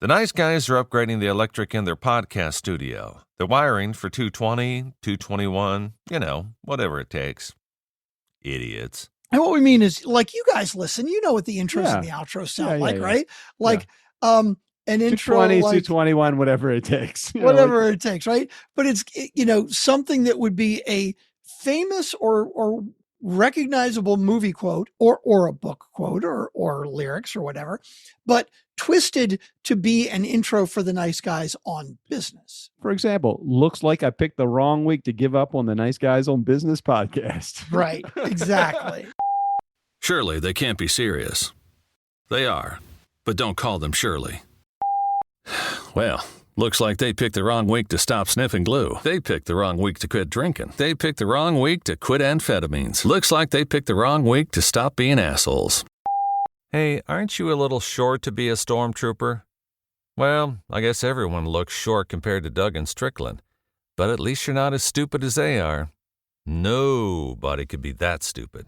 The nice guys are upgrading the electric in their podcast studio. They're wiring for 220, 221, whatever it takes. Idiots. And what we mean is, like, you guys listen, you know what the intros and the outros sound right? Like, an intro, 220, like 221, whatever it takes. Whatever it takes, right? But it's, something that would be a famous or recognizable movie quote or a book quote or lyrics or whatever, but twisted to be an intro for the nice guys on business. For example, looks like I picked the wrong week to give up on the Nice Guys on Business podcast. Right, exactly. Surely they can't be serious. They are, but don't call them Shirley. Well, looks like they picked the wrong week to stop sniffing glue. They picked the wrong week to quit drinking. They picked the wrong week to quit amphetamines. Looks like they picked the wrong week to stop being assholes. Hey, aren't you a little short to be a stormtrooper? Well, I guess everyone looks short compared to Doug and Strickland, but at least you're not as stupid as they are. Nobody could be that stupid.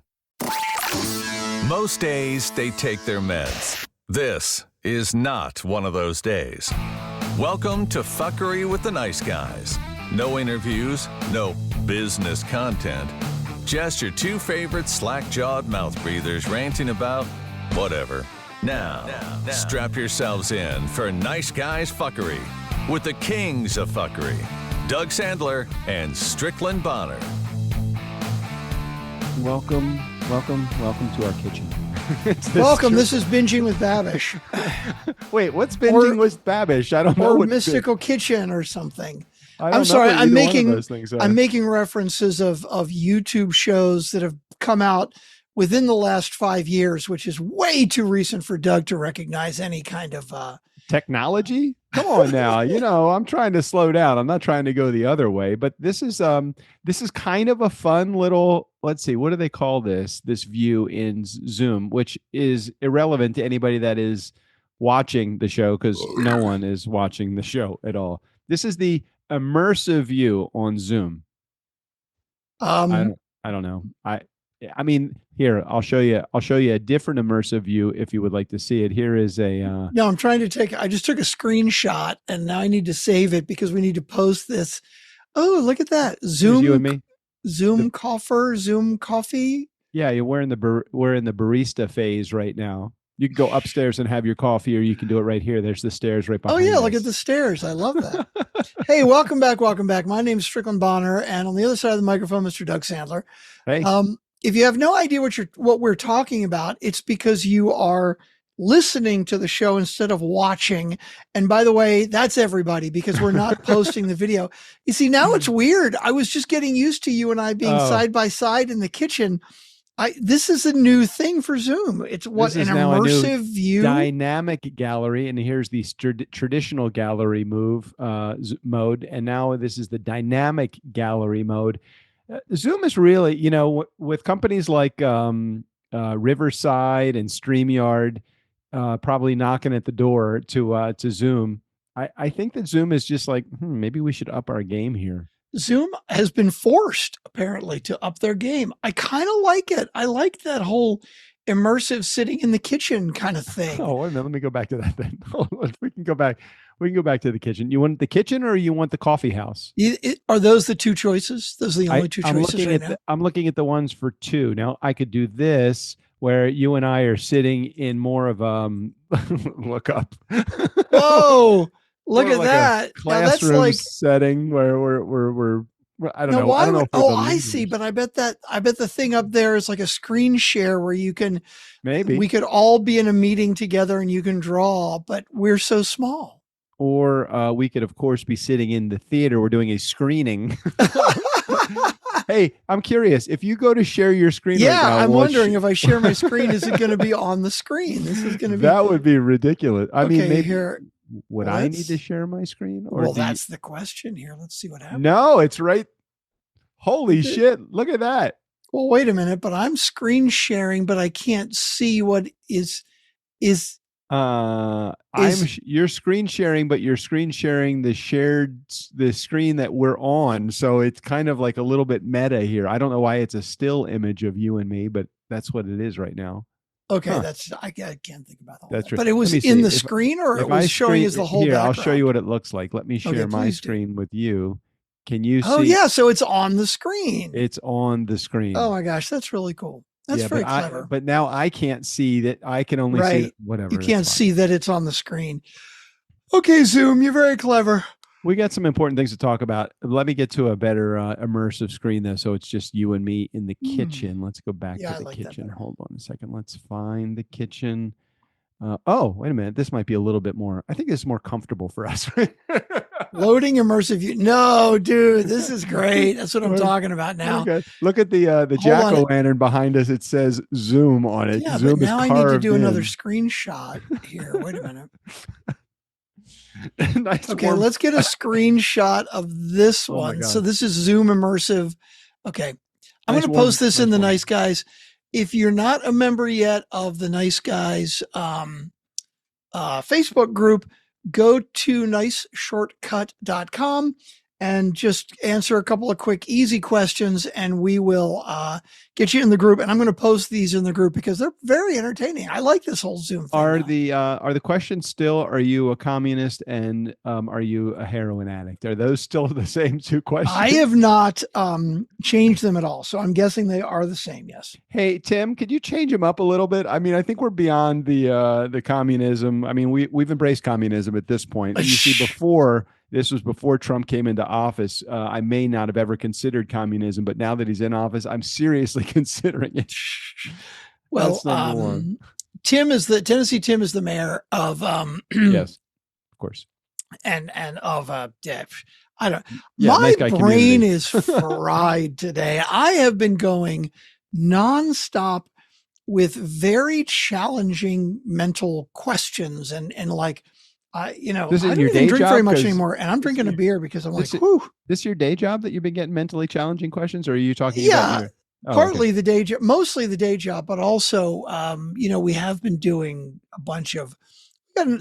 Most days, they take their meds. This is not one of those days. Welcome to Fuckery with the Nice Guys. No interviews, no business content. Just your two favorite slack-jawed mouth breathers ranting about whatever. Now, strap yourselves in for Nice Guys Fuckery with the kings of fuckery, Doug Sandler and Strickland Bonner. Welcome to our kitchen. Welcome. This is Binging with Babish. Wait, what's Binging with Babish? I don't know. Or Mystical Kitchen or something. I'm sorry. I'm making references of YouTube shows that have come out within the last 5 years, which is way too recent for Doug to recognize any kind of technology. Come on now. I'm trying to slow down. I'm not trying to go the other way, but this is kind of a fun little, let's see, what do they call this view in Zoom, which is irrelevant to anybody that is watching the show because no one is watching the show at all. This is the immersive view on Zoom. I don't know. I mean, here, I'll show you a different immersive view if you would like to see it. Here is a No, I just took a screenshot and now I need to save it because we need to post this. Oh, look at that. Zoom. You and me. Zoom coffee. Yeah, we're in the barista phase right now. You can go upstairs and have your coffee, or you can do it right here. There's the stairs right behind. Oh yeah, us. Look at the stairs. I love that. Hey, welcome back. My name's Strickland Bonner, and on the other side of the microphone, Mr. Doug Sandler. Hey. If you have no idea what we're talking about, it's because you are listening to the show instead of watching. And by the way, that's everybody because we're not posting the video. You see, now it's weird. I was just getting used to you and I being side by side in the kitchen. This is a new thing for Zoom. It's an immersive view. Dynamic gallery. And here's the traditional gallery mode. And now this is the dynamic gallery mode. Zoom is really, with companies like Riverside and StreamYard probably knocking at the door to Zoom. I think that Zoom is just like, maybe we should up our game here. Zoom has been forced, apparently, to up their game. I kind of like it. I like that whole immersive sitting in the kitchen kind of thing. Oh, wait a minute. Let me go back to that then. We can go back. We can go back to the kitchen. You want the kitchen or you want the coffee house? Are those the two choices? Those are the only two choices right now? I'm looking at the ones for two. Now, I could do this where you and I are sitting in more of look up. Whoa, look at like that. Classroom setting where we're I don't know. I don't know. I see. But I bet the thing up there is like a screen share where you can, we could all be in a meeting together and you can draw, but we're so small. Or we could, of course, be sitting in the theater. We're doing a screening. Hey, I'm curious. If you go to share your screen, right now, I'm wondering if I share my screen, is it going to be on the screen? This is going to be. That would be ridiculous. I mean, maybe here. Would I need to share my screen? Or that's the question here. Let's see what happens. No, it's right. Holy shit! Look at that. Well, wait a minute. But I'm screen sharing, but I can't see what is. You're screen sharing, but you're screen sharing the screen that we're on. So it's kind of like a little bit meta here. I don't know why it's a still image of you and me, but that's what it is right now. Okay, Huh. I can't think about all That's that. true. But it was Let me in see. the If- screen, or if it was I showing screen- as the whole here, background? I'll show you what it looks like. Let me share my please do. screen with you. Can you Oh see? yeah, so it's on the screen. It's on the screen. Oh my gosh, that's really cool. That's very clever. But now I can't see that. I can only see Right. whatever. You that's can't fine. see that it's on the screen. Okay, Zoom, you're very clever. We got some important things to talk about. Let me get to a better immersive screen though, so it's just you and me in the kitchen. Let's go back Yeah, to I the like that kitchen. better. Hold on a second. Let's find the kitchen. Oh, wait a minute. This might be a little bit more. I think this is more comfortable for us. Loading immersive view. No, dude, this is great. That's what I'm talking about now. Look at the jack-o'-lantern behind us. It says Zoom on it. Yeah, Zoom but now is I need to carved do another in. screenshot here. Wait a minute. Nice Okay, warm- let's get a screenshot of this Oh my one. God. So this is Zoom immersive. Okay. I'm Nice going to warm- post this nice in the warm. Nice Guys. If you're not a member yet of the Nice Guys Facebook group, go to niceshortcut.com and just answer a couple of quick, easy questions, and we will get you in the group. And I'm going to post these in the group because they're very entertaining. I like this whole Zoom thing. Are now. the questions still, are you a communist and are you a heroin addict? Are those still the same two questions? I have not changed them at all. So I'm guessing they are the same. Yes. Hey, Tim, could you change them up a little bit? I mean, I think we're beyond the communism. I mean, we've embraced communism at this point. You see, this was before Trump came into office. I may not have ever considered communism, but now that he's in office, I'm seriously considering it. Well, Tennessee Tim is the mayor of yes, of course. And of I don't Yeah, my nice guy brain community. is fried today. I have been going nonstop with very challenging mental questions and like you know, This is I don't your even day drink job? very much 'Cause anymore, and I'm drinking a beer because I'm like, this is- whew. This your day job that you've been getting mentally challenging questions, or are you talking Yeah, about your, partly the day job, mostly the day job, but also, you know, we have been doing a bunch of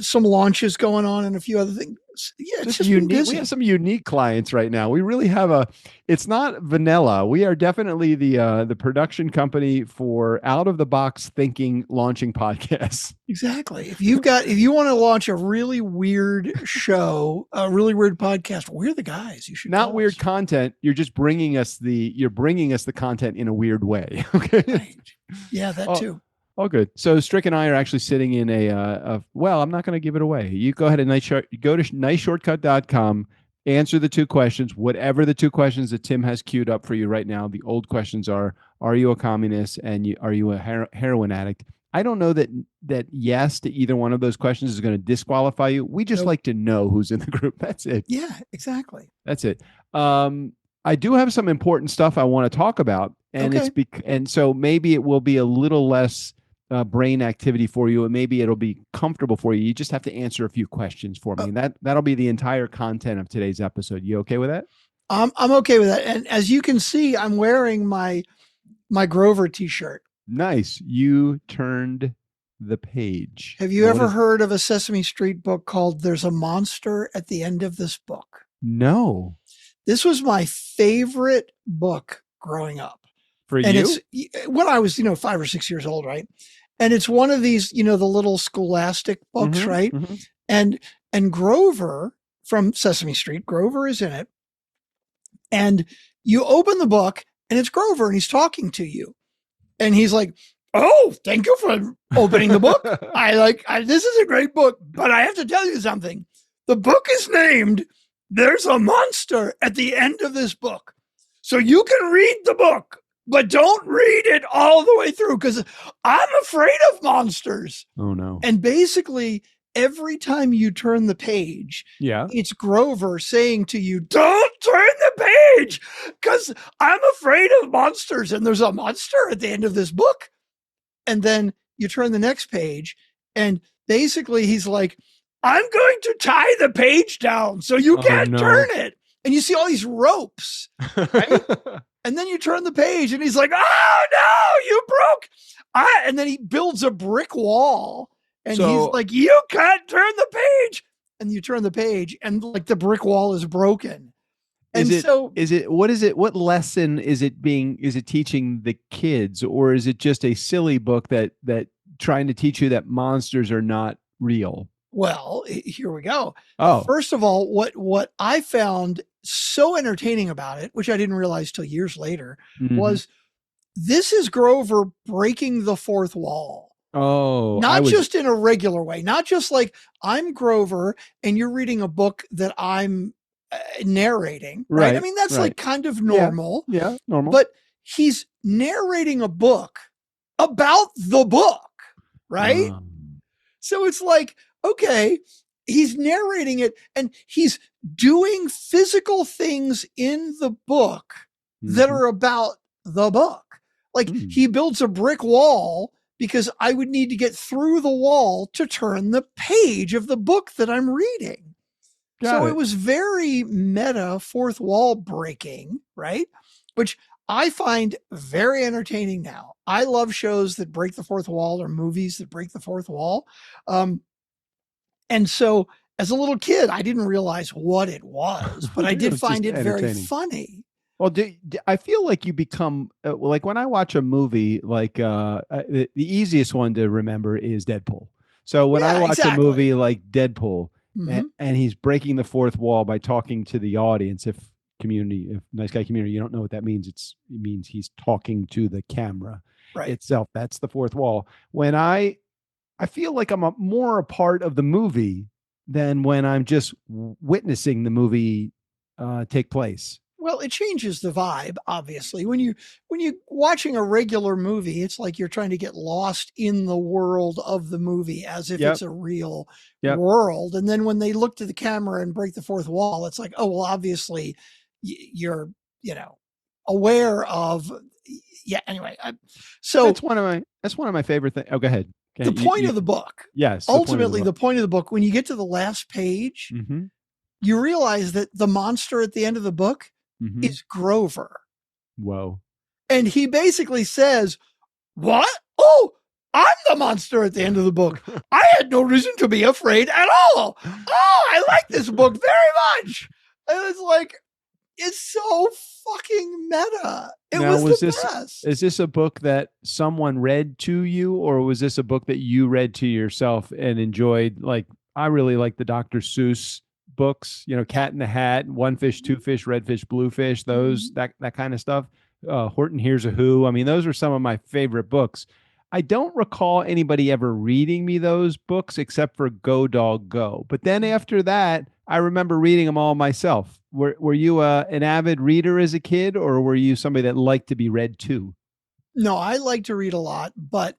some launches going on and a few other things. Yeah, it's just been unique. busy. We have some unique clients right now. We really have it's not vanilla. We are definitely the production company for out of the box thinking launching podcasts. Exactly. If you want to launch a really weird show, a really weird podcast, we're the guys. You should Not call weird us. content. You're just bringing us the content in a weird way. Okay. Right. Yeah, that too. Oh, good. So Strick and I are actually sitting in well, I'm not going to give it away. You go ahead and go to niceshortcut.com, answer the two questions, whatever the two questions that Tim has queued up for you right now. The old questions are you a communist and are you a heroin addict? I don't know that yes to either one of those questions is going to disqualify you. We just like to know who's in the group. That's it. Yeah, exactly. That's it. I do have some important stuff I want to talk about, and and so maybe it will be a little less brain activity for you, and maybe it'll be comfortable for you. You just have to answer a few questions for me, and that'll be the entire content of today's episode. You okay with that? I'm okay with that. And as you can see, I'm wearing my Grover t-shirt. Nice. You turned the page. Have you ever heard of a Sesame Street book called There's a Monster at the End of This Book? No. This was my favorite book growing up. For and you? It's when I was, 5 or 6 years old, right? And it's one of these, the little scholastic books, right? Mm-hmm. And Grover from Sesame Street, Grover is in it. And you open the book and it's Grover and he's talking to you. And he's like, "Oh, thank you for opening the book. This is a great book, but I have to tell you something. The book is named There's a Monster at the End of This Book. So you can read the book, but don't read it all the way through because I'm afraid of monsters." Oh, no. And basically, every time you turn the page, it's Grover saying to you, "Don't turn the page because I'm afraid of monsters. And there's a monster at the end of this book." And then you turn the next page and basically he's like, "I'm going to tie the page down so you can't turn it." And you see all these ropes, right? And then you turn the page and he's like, "Oh no, you broke." And then he builds a brick wall and he's like, "You can't turn the page." And you turn the page and like the brick wall is broken. And what lesson is it teaching the kids, or is it just a silly book that trying to teach you that monsters are not real? Well, here we go. Oh, First of all, what I found so entertaining about it, which I didn't realize till years later, mhm. was this is Grover breaking the fourth wall. Oh, Not just in a regular way, not just like I'm Grover and you're reading a book that I'm narrating, right? I mean, that's like kind of normal. Yeah, normal. But he's narrating a book about the book, right? So it's like, okay, he's narrating it and he's doing physical things in the book that are about the book. Like he builds a brick wall because I would need to get through the wall to turn the page of the book that I'm reading. So it was very meta fourth wall breaking, right? Which I find very entertaining now. I love shows that break the fourth wall or movies that break the fourth wall. And so as a little kid, I didn't realize what it was, but I did find it very funny. Well, I feel like you become like when I watch a movie, like the easiest one to remember is Deadpool. So when I watch a movie like Deadpool and he's breaking the fourth wall by talking to the audience, if nice guy community, you don't know what that means. It means he's talking to the camera itself. That's the fourth wall. When I feel like I'm more a part of the movie than when I'm just witnessing the movie take place. Well, it changes the vibe, obviously. When you're watching a regular movie, it's like you're trying to get lost in the world of the movie as if it's a real world. And then when they look to the camera and break the fourth wall, it's like, oh, well, obviously you're, aware of, anyway. So that's one of my favorite things. Oh, go ahead. The point of the book. Yes. Ultimately, the point of the book, when you get to the last page, you realize that the monster at the end of the book is Grover. Whoa. And he basically says, what? Oh, I'm the monster at the end of the book. I had no reason to be afraid at all. Oh, I like this book very much. And it's like, it's so fucking meta. It was the best. Is this a book that someone read to you, or was this a book that you read to yourself and enjoyed? Like, I really like the Dr. Seuss books, Cat in the Hat, One Fish, Two Fish, Red Fish, Blue Fish, those, that kind of stuff. Horton Hears a Who. I mean, those are some of my favorite books. I don't recall anybody ever reading me those books except for Go Dog Go. But then after that, I remember reading them all myself. Were you an avid reader as a kid, or were you somebody that liked to be read to? No, I like to read a lot, but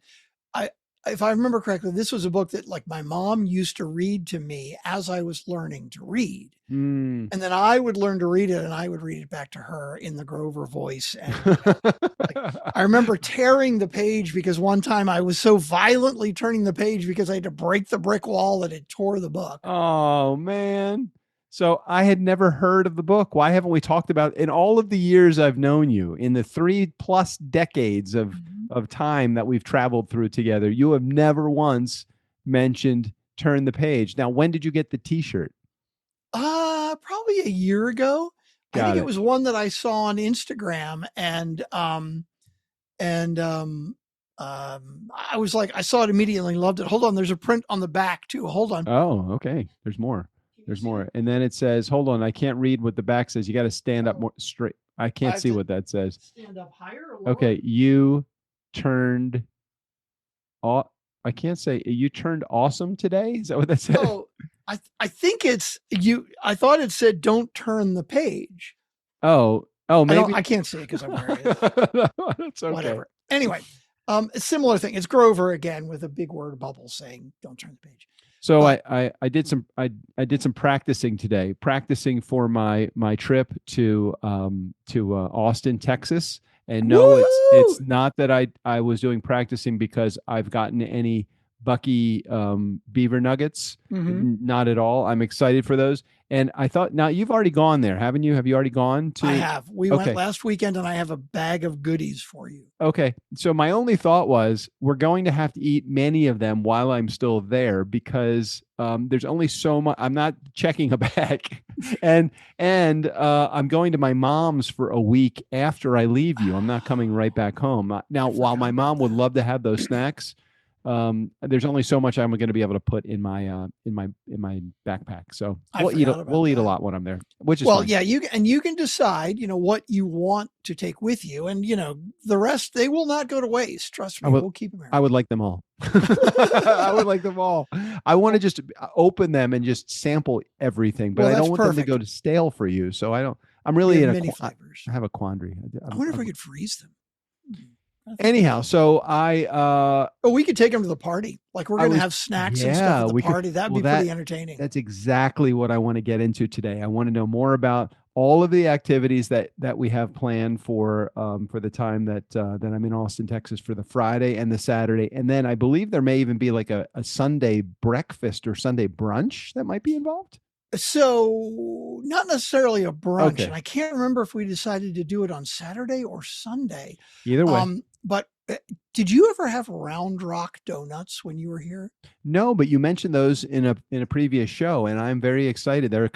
if I remember correctly, this was a book that like my mom used to read to me as I was learning to read. And then I would learn to read it and I would read it back to her in the Grover voice. And I remember tearing the page because one time I was so violently turning the page because I had to break the brick wall that it tore the book. Oh, man. So I had never heard of the book. Why haven't we talked about in all of the years I've known you, in the 3+ decades of time that we've traveled through together? You have never once mentioned Turn the Page. Now, when did you get the t-shirt? Probably a year ago. I think it was one that I saw on Instagram and I was like, I saw it immediately and loved it. Hold on. There's a print on the back too. Hold on. Oh, okay. There's more. And then it says, hold on, I can't read what the back says. You got to stand up more straight. I can't see what that says. Stand up higher or lower? Okay. You turned I can't say you turned awesome today. Is that what that says? Oh, I think it's you. I thought it said, don't turn the page. Oh, maybe. I can't see it because I'm wearing it. That's okay. Whatever. Anyway, a similar thing. It's Grover again with a big word bubble saying, don't turn the page. So I did some practicing today, practicing for my trip to Austin, Texas. And no, it's not that I was doing practicing because I've gotten any Bucky beaver nuggets. Not at all. I'm excited for those. And I thought, now you've already gone there, haven't you? Have you already gone to? I have. We went last weekend and I have a bag of goodies for you. Okay. So my only thought was we're going to have to eat many of them while I'm still there because there's only so much. I'm not checking a bag and I'm going to my mom's for a week after I leave you. I'm not coming right back home. Now, while my mom would love to have those snacks, there's only so much I'm going to be able to put in my backpack. So I we'll eat forgot about a that. lot when I'm there, which is Well, fine. yeah, you can decide, what you want to take with you, and the rest they will not go to waste. Trust me, we'll keep them here. I would like them all. I would like them all. I want to just open them and just sample everything, but Well, I don't that's want them to perfect. go to stale for you. So I don't. I'm We really have in many a. flavors. I have a quandary. I wonder if we could freeze them. Anyhow, so I. Oh, we could take them to the party. Like we're going to have snacks and stuff at the party. That'd be pretty entertaining. That's exactly what I want to get into today. I want to know more about all of the activities that we have planned for the time that I'm in Austin, Texas, for the Friday and the Saturday, and then I believe there may even be like a Sunday breakfast or Sunday brunch that might be involved. So not necessarily a brunch, Okay. and I can't remember if we decided to do it on Saturday or Sunday. Either way. But did you ever have Round Rock donuts when you were here? No, but you mentioned those in a previous show, and I'm very excited. They're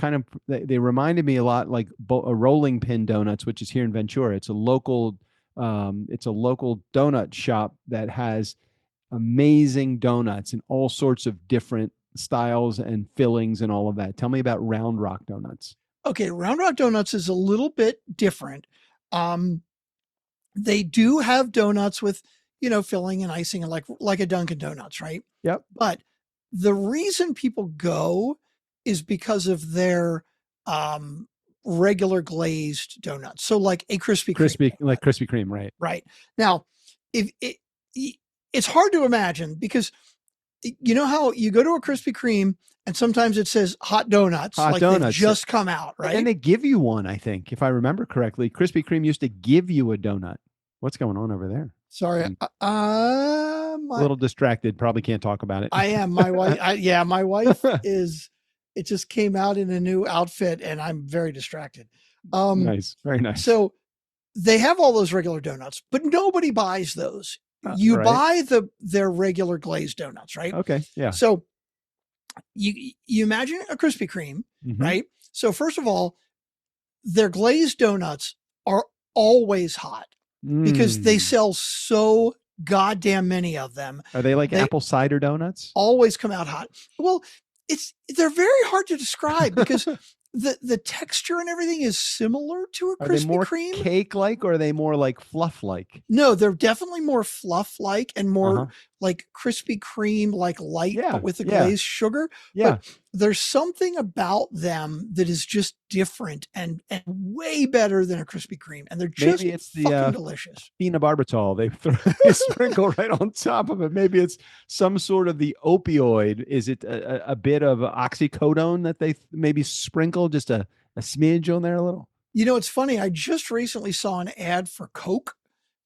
they reminded me a lot like a Rolling Pin Donuts, which is here in Ventura. It's a local donut shop that has amazing donuts in all sorts of different styles and fillings and all of that. Tell me about Round Rock Donuts. Okay, Round Rock Donuts is a little bit different. They do have donuts with, filling and icing, and like a Dunkin' Donuts, right? Yep. But the reason people go is because of their regular glazed donuts. So like a Krispy Kreme. Like Krispy Kreme, right? Right. Now, it's hard to imagine because you know how you go to a Krispy Kreme and sometimes it says hot donuts, they've just come out, right? And they give you one, I think, if I remember correctly. Krispy Kreme used to give you a donut. What's going on over there? Sorry, a little distracted. Probably can't talk about it. I am. My wife. My wife is. It just came out in a new outfit, and I'm very distracted. Nice, very nice. So they have all those regular donuts, but nobody buys those. You buy their regular glazed donuts, right? Okay, yeah. So you imagine a Krispy Kreme, right? So first of all, their glazed donuts are always hot because they sell so goddamn many of them. Are they like apple cider donuts? Always come out hot. Well, they're very hard to describe because the texture and everything is similar to a Krispy Kreme. Are they more cake-like or are they more like fluff-like? No, they're definitely more fluff-like and more like Krispy Kreme, like light, but with the glazed sugar. Yeah. But there's something about them that is just different and way better than a Krispy Kreme. And they're just fucking delicious. Phenobarbital, they sprinkle right on top of it. Maybe it's some sort of the opioid. Is it a bit of oxycodone that they maybe sprinkle just a smidge on there a little? It's funny. I just recently saw an ad for Coke,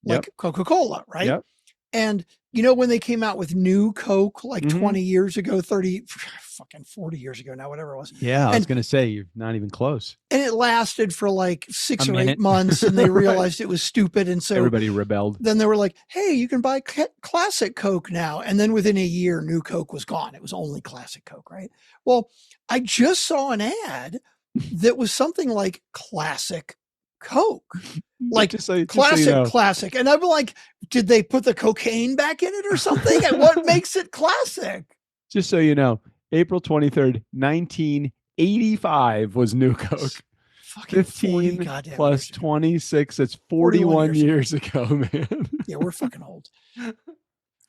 like Coca-Cola, right? Yep. And when they came out with new Coke, like 20 years ago, 30, fucking 40 years ago now, whatever it was. Yeah, I was going to say, you're not even close. And it lasted for like 6 or 8 months and they realized it was stupid. And so everybody rebelled. Then they were like, hey, you can buy classic Coke now. And then within a year, new Coke was gone. It was only classic Coke, right? Well, I just saw an ad that was something like classic Coke, like classic. And I'm like, did they put the cocaine back in it or something? And what makes it classic? Just so you know, April 23rd, 1985 was new Coke. Fucking 15 plus 26. That's 41 years ago, man. Yeah, we're fucking old.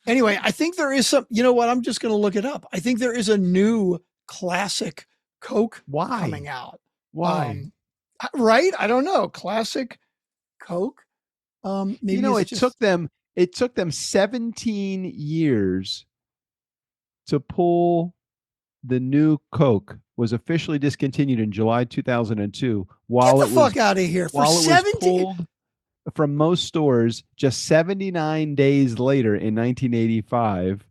Anyway, I think there is some, you know what? I'm just going to look it up. I think there is a new classic Coke coming out. Why? Right? I don't know. Classic Coke. Maybe it took them 17 years to pull the new Coke. Was officially discontinued in July 2002. Get the fuck out of here. For 17 pulled from most stores just 79 days later in 1985.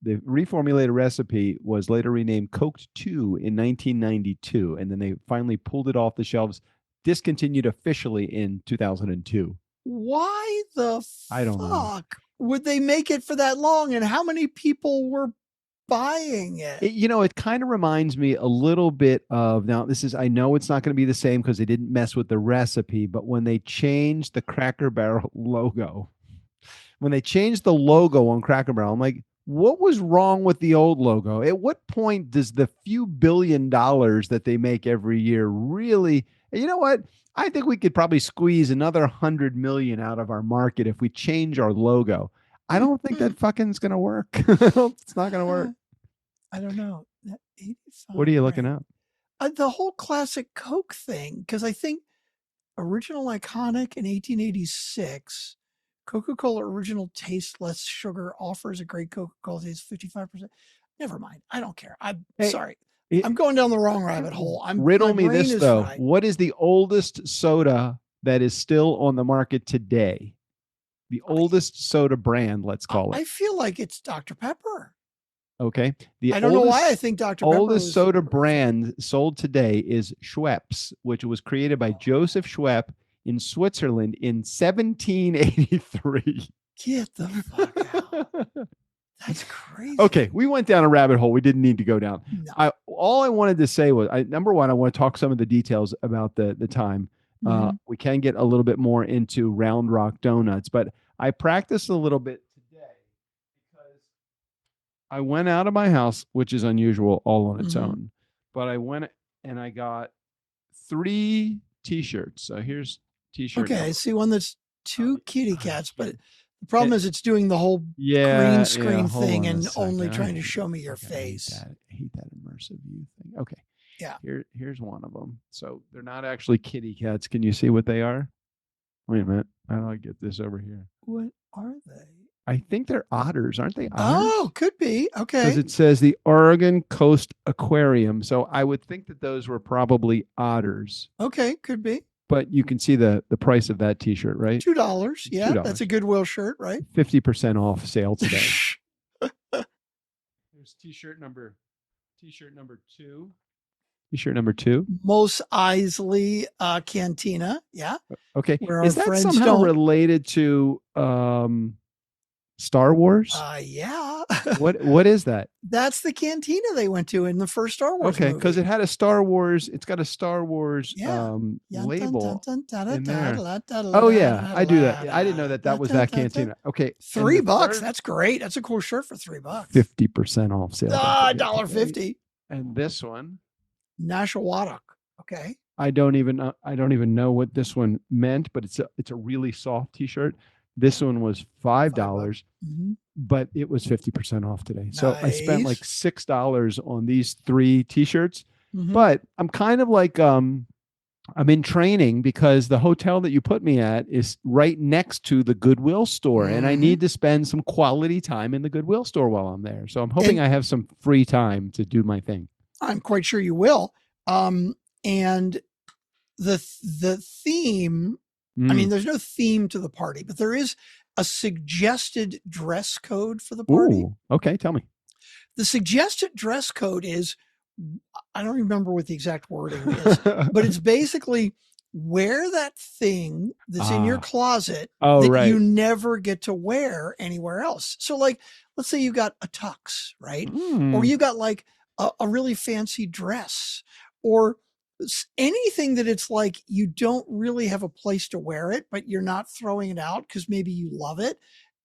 The reformulated recipe was later renamed Coke 2 in 1992, and then they finally pulled it off the shelves, discontinued officially in 2002. Why the I don't know. Would they make it for that long? And how many people were buying it? It kind of reminds me a little bit of, now I know it's not going to be the same because they didn't mess with the recipe, but when they changed the Cracker Barrel logo, when they changed the logo on Cracker Barrel, I'm like, what was wrong with the old logo? At what point does the few $1 billion that they make every year really, you know what? I think we could probably squeeze another 100 million out of our market if we change our logo. I don't think that fucking is going to work. It's not going to work. I don't know. That 85 What are you looking brand. up? The whole classic Coke thing, because I think original iconic in 1886, Coca-Cola original taste less sugar offers a great Coca-Cola taste 55%. Never mind. I don't care. I'm sorry. I'm going down the wrong rabbit hole. Riddle me my brain this is though. fried. What is the oldest soda that is still on the market today? The oldest soda brand, let's call it. I feel like it's Dr. Pepper. Okay. I don't know why I think Dr. Pepper oldest was soda brand sold today is Schweppes, which was created by Joseph Schwepp in Switzerland in 1783. Get the fuck out. That's crazy. Okay, we went down a rabbit hole we didn't need to go down. No. All I wanted to say was, number one, I want to talk some of the details about the time. We can get a little bit more into Round Rock Donuts, but I practiced a little bit today because I went out of my house, which is unusual all on its own, but I went and I got 3 t-shirts. So here's t-shirt. Okay, number. I see one that's 2 kitty cats, but the problem is it's doing the whole green green screen thing on a and second. only I trying to hate show it. me your Okay, face. I hate that immersive view thing. Okay. Yeah. Here's one of them. So they're not actually kitty cats. Can you see what they are? Wait a minute. How do I get this over here? What are they? I think they're otters. Aren't they otters? Oh, could be. Okay. Because it says the Oregon Coast Aquarium. So I would think that those were probably otters. Okay, could be. But you can see the price of that t-shirt, right? $2. Yeah, $2. that's a Goodwill shirt, right? 50% off sale today. Here's t-shirt number 2. T-shirt number 2. Mos Eisley Cantina. Yeah. Okay. Where Is our that friends somehow don't- related to Star Wars? Yeah. What is that? That's the cantina they went to in the first Star Wars Okay, movie. because it had a Star Wars. It's got a Star Wars Yeah. label. in there. Oh yeah, I do that. I didn't know that was that cantina. Okay, $3. That's great. That's a cool shirt for $3. 50% off sale. $1.50. And this one, Nashawatuk. Okay. I don't even know what this one meant, but it's a really soft t-shirt. This one was $5, but it was 50% off today. So I spent like $6 on these 3 t-shirts. But I'm kind of like I'm in training because the hotel that you put me at is right next to the Goodwill store, and I need to spend some quality time in the Goodwill store while I'm there. So I'm hoping I have some free time to do my thing. I'm quite sure you will. And the theme, I mean, there's no theme to the party, but there is a suggested dress code for the party. Ooh, okay, tell me. The suggested dress code is, I don't remember what the exact wording is, but it's basically wear that thing that's in your closet that you never get to wear anywhere else. So like, let's say you got a tux, right? Or you got like a really fancy dress, or anything that it's like you don't really have a place to wear it, but you're not throwing it out because maybe you love it.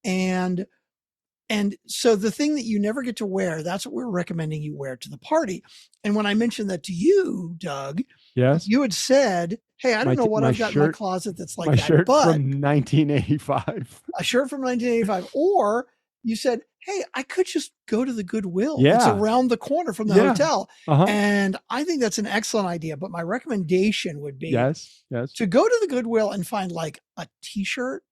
And so the thing that you never get to wear, that's what we're recommending you wear to the party. And when I mentioned that to you, Doug, yes, you had said, hey, I don't know what I've got in my closet that's like my that, shirt but from 1985. A shirt from 1985. Or you said, hey, I could just go to the Goodwill. It's around the corner from the hotel. And I think that's an excellent idea. But my recommendation would be to go to the Goodwill and find like a t-shirt.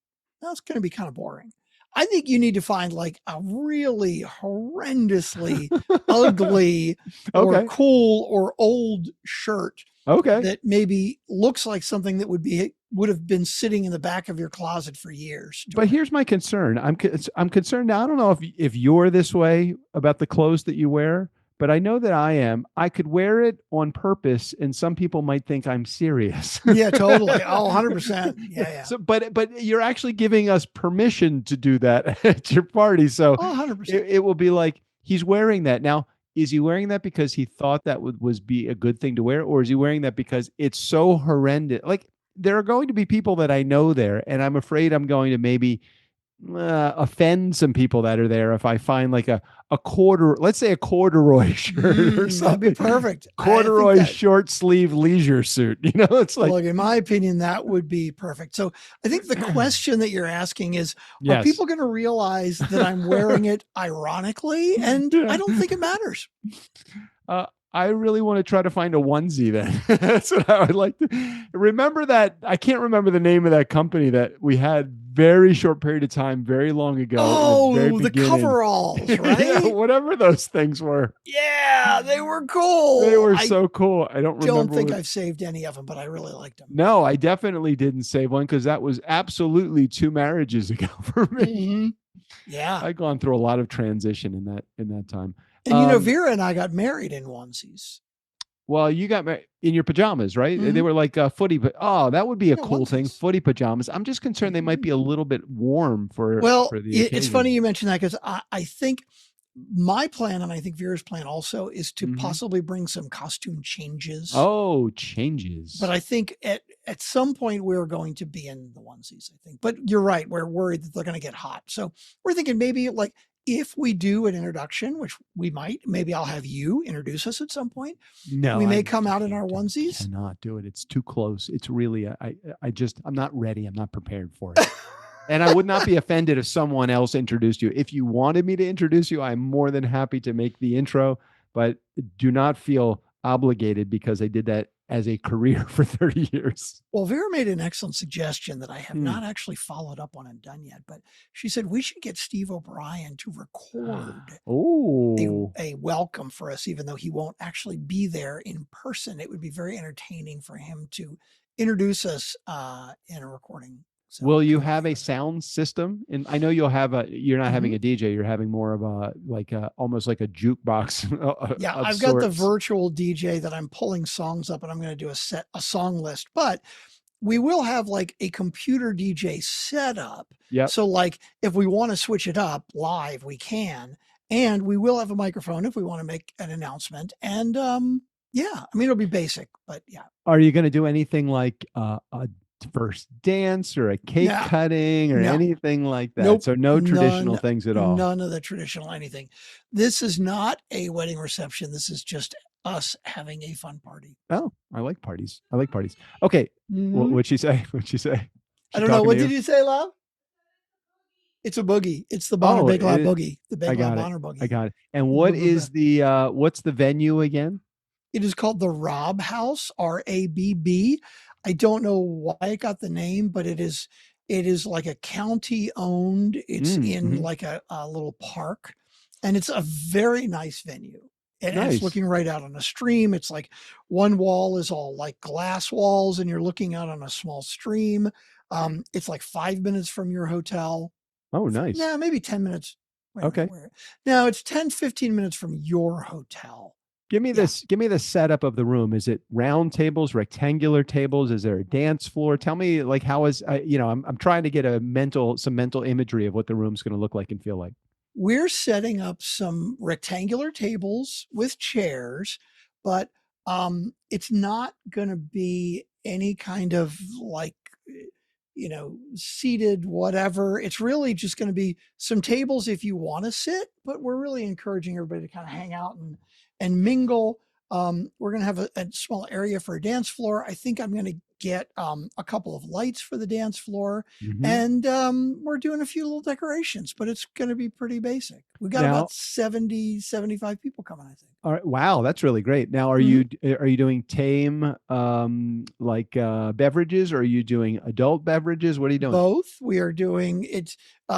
That's going to be kind of boring. I think you need to find like a really horrendously ugly or cool or old shirt that maybe looks like something that would have been sitting in the back of your closet for years. But here's my concern. I'm concerned now. I don't know if you're this way about the clothes that you wear, but I know that I am. I could wear it on purpose, and some people might think I'm serious. Yeah, totally. Oh, 100%. Yeah. So, but you're actually giving us permission to do that at your party. So 100%. It will be like, he's wearing that. Now, is he wearing that because he thought that was be a good thing to wear? Or is he wearing that because it's so horrendous? Like, there are going to be people that I know there, and I'm afraid I'm going to maybe offend some people that are there if I find like a quarter, let's say a corduroy shirt or something. That'd be perfect. Corduroy short sleeve leisure suit. It's like, look, in my opinion, that would be perfect. So I think the question that you're asking is, yes. are people going to realize that I'm wearing it ironically? And I don't think it matters. I really want to try to find a onesie then. That's what I would like to remember. That I can't remember the name of that company that we had very short period of time, very long ago. Oh, the coveralls, right? Yeah, whatever those things were. Yeah, they were cool. They were so cool. I don't think I've saved any of them, but I really liked them. No, I definitely didn't save one because that was absolutely 2 marriages ago for me. Mm-hmm. Yeah, I've gone through a lot of transition in that time. And Vera and I got married in onesies. Well, you got married in your pajamas, right? Mm-hmm. They were like footy, but that would be a cool thing. Footy pajamas. I'm just concerned they might be a little bit warm for. Well, for the it's funny you mentioned that because I think my plan, and I think Vera's plan also, is to possibly bring some costume changes. Oh, changes. But I think at some point we're going to be in the onesies, I think. But you're right. We're worried that they're going to get hot. So we're thinking maybe like if we do an introduction, which we might, maybe I'll have you introduce us at some point. No, we may come out in our onesies. I cannot do it. It's too close. It's really, I'm not ready. I'm not prepared for it. And I would not be offended if someone else introduced you. If you wanted me to introduce you, I'm more than happy to make the intro, but do not feel obligated because I did that as a career for 30 years. Well, Vera made an excellent suggestion that I have not actually followed up on and done yet, but she said we should get Steve O'Brien to record a welcome for us, even though he won't actually be there in person. It would be very entertaining for him to introduce us in a recording. So, will you have a sound system? And I know you'll have you're not having a DJ, you're having more of almost like a jukebox. Yeah, I've got the virtual DJ that I'm pulling songs up and I'm going to do a song list, but we will have like a computer DJ set up. Yeah. So like if we want to switch it up live, we can, and we will have a microphone if we want to make an announcement. And yeah, I mean, it'll be basic, but yeah. Are you going to do anything like a first dance or a cake cutting or anything like that? Nope, so no traditional things at all. None of the traditional anything. This is not a wedding reception. This is just us having a fun party. Oh, I like parties. Okay. What'd she say? I don't know. What did you say, love? It's a boogie. It's the Bonner Big Loud Boogie. The Big Loud Bonner Boogie. I got it. And what is what's the venue again? It is called the Robb House, RABB. I don't know why it got the name, but it is like a county owned. It's in like a little park, and it's a very nice venue. And it's looking right out on a stream. It's like one wall is all like glass walls, and you're looking out on a small stream. It's like 5 minutes from your hotel. Oh, nice. Yeah, maybe 10 minutes. Okay. No, it's 10, 15 minutes from your hotel. Give me this. Give me the setup of the room. Is it round tables, rectangular tables? Is there a dance floor? Tell me, like, how is I'm trying to get some mental imagery of what the room's going to look like and feel like. We're setting up some rectangular tables with chairs, but it's not going to be any kind of like seated whatever. It's really just going to be some tables if you want to sit, but we're really encouraging everybody to kind of hang out and mingle. We're going to have a small area for a dance floor. I think I'm going to get a couple of lights for the dance floor, and we're doing a few little decorations, but it's going to be pretty basic. We've got about 70, 75 people coming, I think. All right. Wow. That's really great. Now, are you doing tame beverages, or are you doing adult beverages? What are you doing? Both. We are doing it.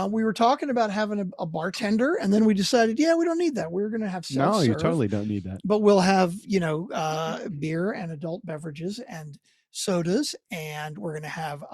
We were talking about having a bartender, and then we decided, we don't need that. We're going to have self-serve. No, you totally don't need that. But we'll have, beer and adult beverages and sodas, and we're going to have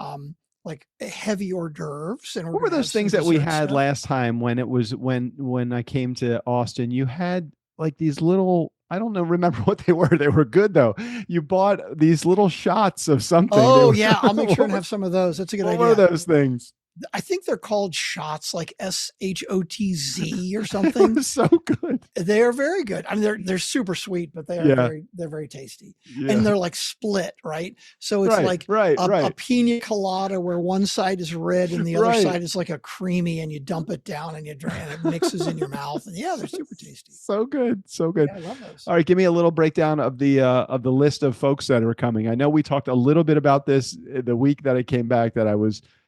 like heavy hors d'oeuvres. And what were those things that we had last time when it was when I came to Austin? You had like these little, I don't know, remember what they were. They were good though. You bought these little shots of something. Oh yeah, I'll make sure and have some of those. That's a good idea. What were those things? I think they're called shots, like SHOTZ or It something. was so good. They are very good. I mean, they're super sweet, but they are Yeah. they're very tasty. Yeah. And they're like split, right? So it's like a pina colada where one side is red and the other side is like a creamy, and you dump it down and you drink, and it mixes in your mouth. And yeah, they're super tasty. So good. So good. Yeah, I love those. All right, give me a little breakdown of the list of folks that are coming. I know we talked a little bit about this the week that I came back, that I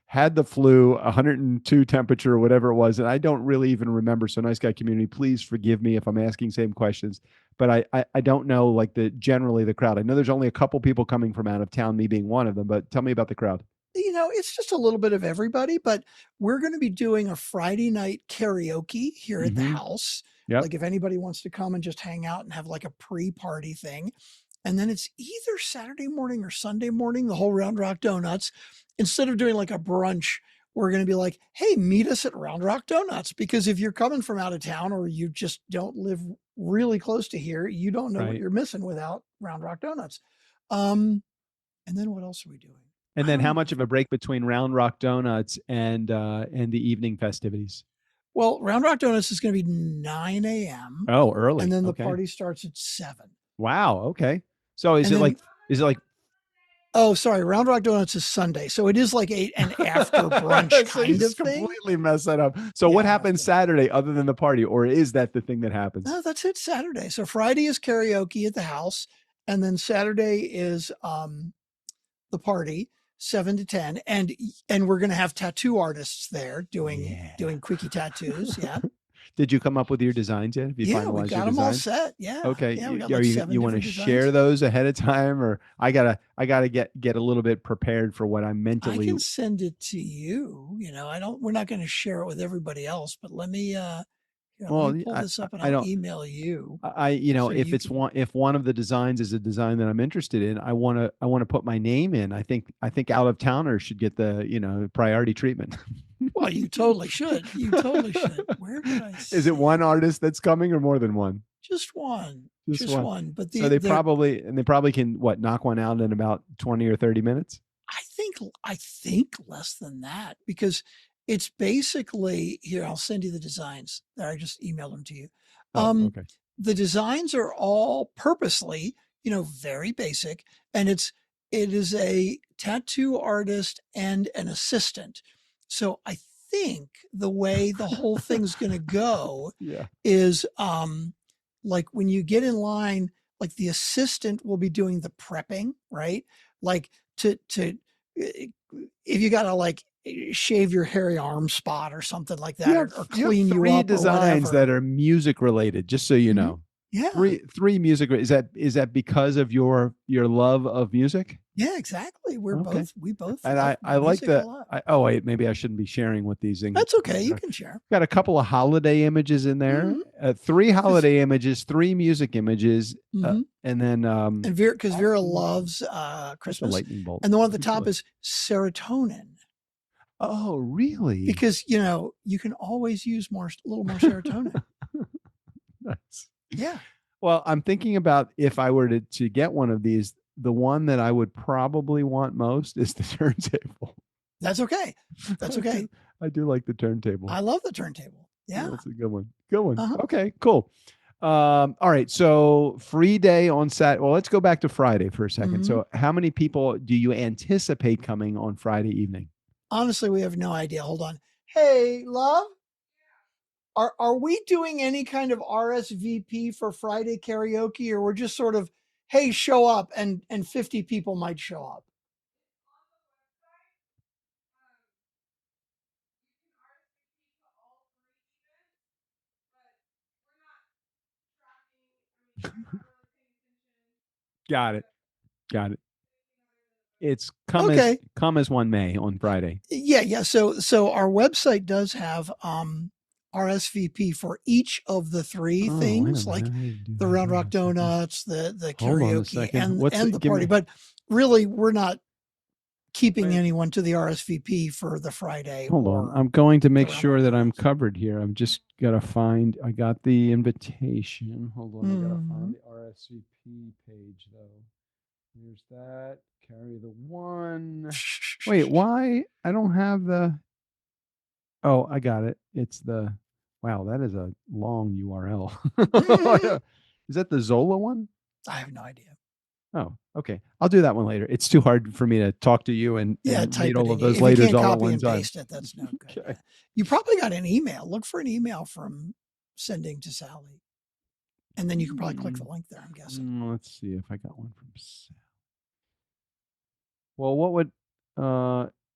had the flu, 102 temperature, or whatever it was, and I don't really even remember. So nice guy community, please forgive me if I'm asking same questions, but I don't know like generally the crowd. I know there's only a couple people coming from out of town, me being one of them, but tell me about the crowd. You know, it's just a little bit of everybody, but we're going to be doing a Friday night karaoke here at the house. Yep. Like if anybody wants to come and just hang out and have like a pre-party thing. And then it's either Saturday morning or Sunday morning, the whole Round Rock Donuts. Instead of doing like a brunch, we're going to be like, hey, meet us at Round Rock Donuts. Because if you're coming from out of town or you just don't live really close to here, you don't know what you're missing without Round Rock Donuts. And then what else are we doing? And then how much of a break between Round Rock Donuts and the evening festivities? Well, Round Rock Donuts is going to be 9 a.m. Oh, early. And then the party starts at 7. Wow. Okay. So is it like oh, sorry. Round Rock Donuts is Sunday. So it is like an after brunch so kind of thing. Completely mess that up. So what happens Saturday other than the party, or is that the thing that happens? No, that's it. Saturday. So Friday is karaoke at the house. And then Saturday is the party, 7 to 10. And we're going to have tattoo artists there doing quickie tattoos. Yeah. Did you come up with your designs yet? Have you finalized we got them all set. Yeah. Okay. Yeah, we got you want to share those ahead of time, or I gotta get a little bit prepared for what I'm mentally. I can send it to you. You know, we're not going to share it with everybody else, but let me let me pull this up and I'll email you. If one of the designs is a design that I'm interested in, I want to put my name in. I think out of towners should get the priority treatment. Well, you totally should. You totally should. Where did I see? Is it one artist that's coming or more than one? Just one. Just one. But so they probably can knock one out in about 20 or 30 minutes. I think less than that, because it's basically here. I'll send you the designs there. I just emailed them to you. Okay. The designs are all purposely, very basic, and it is a tattoo artist and an assistant. So I think the way the whole thing's going to go is like when you get in line, like the assistant will be doing the prepping, right? Like to if you got to like shave your hairy arm spot or something like that, or clean you up. 3 designs that are music related, just so you know. Yeah. Three music. Is that because of your love of music? Yeah, exactly. We both. And I like that. Oh wait, maybe I shouldn't be sharing what these things. That's okay. You can share. Got a couple of holiday images in there. 3 holiday images, 3 music images, and then and Vera loves Christmas. A lightning bolt. And the one at the top is serotonin. Oh, really? Because you can always use a little more serotonin. Nice. Yeah. Well, I'm thinking about if I were to get one of these, the one that I would probably want most is the turntable. That's okay. That's okay. I do like the turntable. I love the turntable. Yeah. That's a good one. Good one. Okay, cool. All right. So free day on Saturday. Well, let's go back to Friday for a second. So how many people do you anticipate coming on Friday evening? Honestly, we have no idea. Hold on. Hey, love. Are we doing any kind of RSVP for Friday karaoke, or we're just sort of, hey, show up, and 50 people might show up? Got it. It's come as one may on Friday. Yeah. So our website does have RSVP for each of the 3 things, like the Round Rock Donuts, the karaoke, and the party. But really, we're not keeping anyone to the RSVP for the Friday. Hold on. I'm going to make sure that I'm covered here. I'm just got to find, I got the invitation. Hold on. I got to find the RSVP page though. Here's that. Carry the 1. Wait, why? I don't have the, Oh, I got it. It's the wow. That is a long URL. Is that the Zola one? I have no idea. Oh, okay. I'll do that one later. It's too hard for me to talk to you and Type read it all in. of those If you later can't all at copy one and time. paste it, that's no good. Okay. You probably got an email. Look for an email from sending to Sally. And then you can probably click the link there, I'm guessing. Let's see if I got one from Sally. Well, what would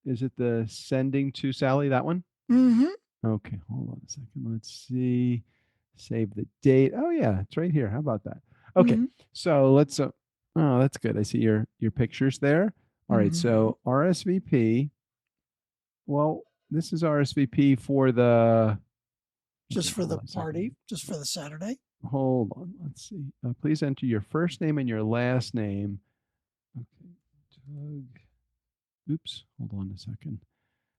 is it the sending to Sally, that one? Mm-hmm. Okay, hold on a second. Let's see. Save the date. Oh yeah, it's right here. How about that? Okay. Mhm. So let's oh, that's good. I see your pictures there. All right. So RSVP. Well, this is RSVP for the Just okay, for hold the on a second. party, just for the Saturday. Hold on. Let's see. Please enter your first name and your last name. Okay. Doug. Oops. Hold on a second.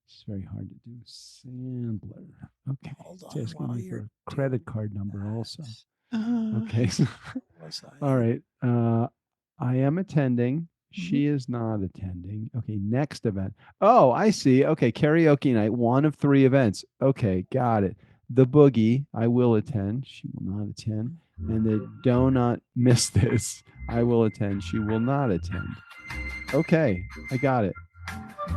It's very hard to do. Sandler. Okay. Hold It's on asking while me for you're a credit doing card number also. that. Okay. All right. I am attending. She is not attending. Okay. Next event. Oh, I see. Okay. Karaoke night. One of 3 events. Okay. Got it. The Boogie. I will attend. She will not attend. And the Do Not Miss This. I will attend. She will not attend. Okay. I got it.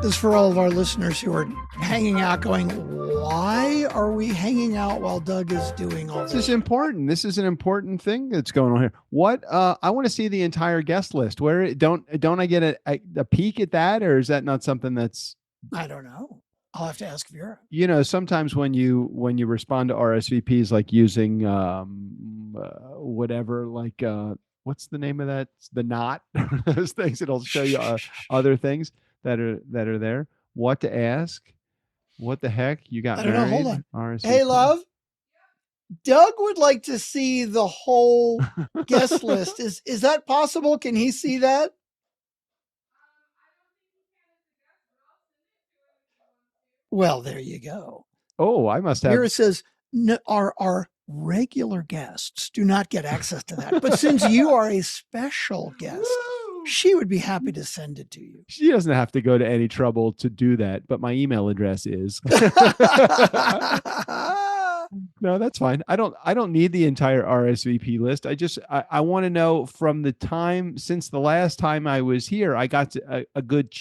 This is for all of our listeners who are hanging out going, why are we hanging out while Doug is doing all This this? is important. This is an important thing that's going on here. What I want to see the entire guest list. Where don't I get a peek at that, or is that not something that's? I don't know. I'll have to ask Vera. You know, sometimes when you respond to RSVPs, like using whatever, like what's the name of that? The knot. Those things. It'll show you other things that are there. What to ask? What the heck? You got I don't know. married? Hold on. RSVP. Hey, love. Doug would like to see the whole guest list. Is that possible? Can he see that? Well, there you go. Oh, I must have. Vera says no, our regular guests do not get access to that. But since you are a special guest, she would be happy to send it to you. She doesn't have to go to any trouble to do that, but my email address is. No, that's fine. I don't need the entire RSVP list. I want to know from the time since the last time I was here, I got a good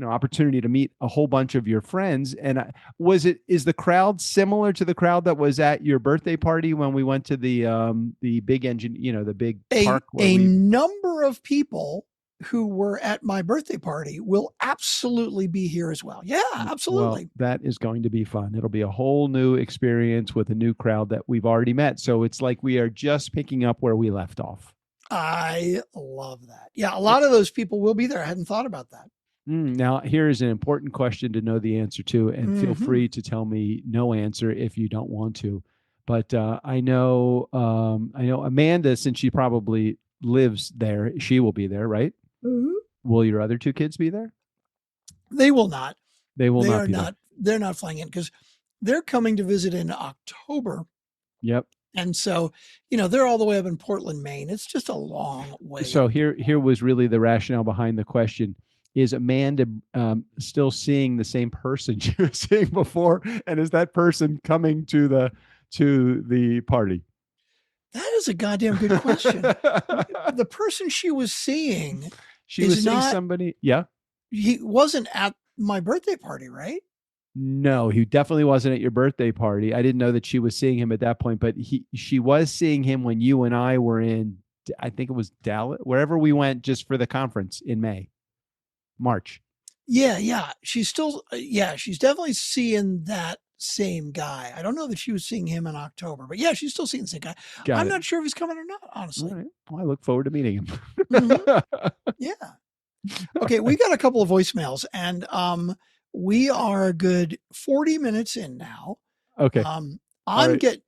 opportunity to meet a whole bunch of your friends. And is the crowd similar to the crowd that was at your birthday party when we went to the big engine, the big park? Number of people who were at my birthday party will absolutely be here as well. Yeah, absolutely. Well, that is going to be fun. It'll be a whole new experience with a new crowd that we've already met. So it's like we are just picking up where we left off. I love that. Yeah, a lot of those people will be there. I hadn't thought about that. Now, here is an important question to know the answer to, and feel free to tell me no answer if you don't want to. But I know Amanda, since she probably lives there, she will be there, right? Mm-hmm. Will your other 2 kids be there? They will not. They will not be there. They're not flying in because they're coming to visit in October. Yep. And so, they're all the way up in Portland, Maine. It's just a long way. So here was really the rationale behind the question. Is Amanda still seeing the same person she was seeing before? And is that person coming to the party? That is a goddamn good question. The person she was seeing, somebody. Yeah. He wasn't at my birthday party, right? No, he definitely wasn't at your birthday party. I didn't know that she was seeing him at that point, but she was seeing him when you and I were in, I think it was Dallas, wherever we went just for the conference in March. Yeah. She's still, she's definitely seeing that same guy. I don't know that she was seeing him in October, but yeah, she's still seeing the same guy. I'm not sure if he's coming or not, honestly. All right. Well, I look forward to meeting him. Yeah. Okay, we got a couple of voicemails, and we are a good 40 minutes in now. Okay. I'm getting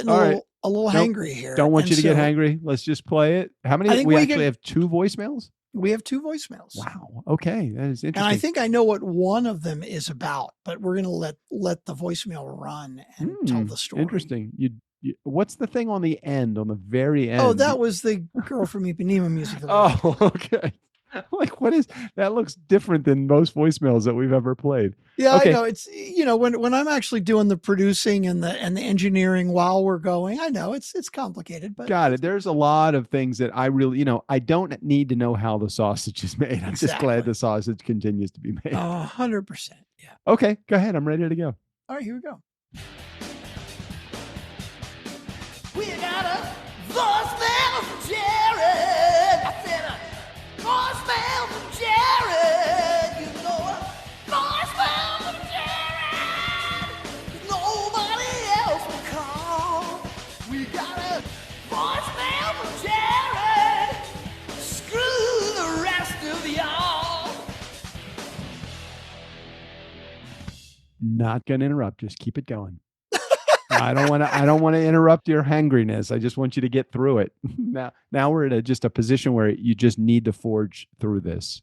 a little hangry here. Don't want you to get hangry. Let's just play it. How many? We actually have 2 voicemails. We have 2 voicemails. Wow. Okay. That is interesting. And I think I know what one of them is about, but we're going to let the voicemail run and tell the story. Interesting. What's the thing on the end, on the very end? Oh, that was the girl from Ipanema music. Oh, okay. Like, what is that? Looks different than most voicemails that we've ever played. Yeah, Okay. I know. It's when I'm actually doing the producing and the engineering while we're going, I know it's complicated, but Got it. There's a lot of things that I really, I don't need to know how the sausage is made. I'm just glad Exactly. the sausage continues to be made. 100%. Yeah. Okay, go ahead. I'm ready to go. All right, here we go. We got a voicemail from Jared. I said a voicemail from Jared. You know a voicemail from Jared. Nobody else will call. We got a voicemail from Jared. Screw the rest of y'all. Not gonna interrupt. Just keep it going. I don't want to interrupt your hangriness. I just want you to get through it. Now we're in just a position where you just need to forge through this.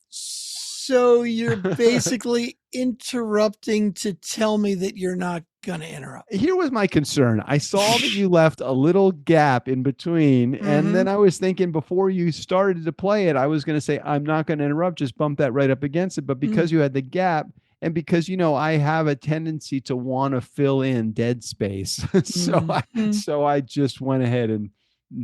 So you're basically interrupting to tell me that you're not going to interrupt. Here was my concern. I saw that you left a little gap in between. And then I was thinking before you started to play it, I was going to say, I'm not going to interrupt, just bump that right up against it. But because you had the gap, and because, I have a tendency to want to fill in dead space. So I just went ahead and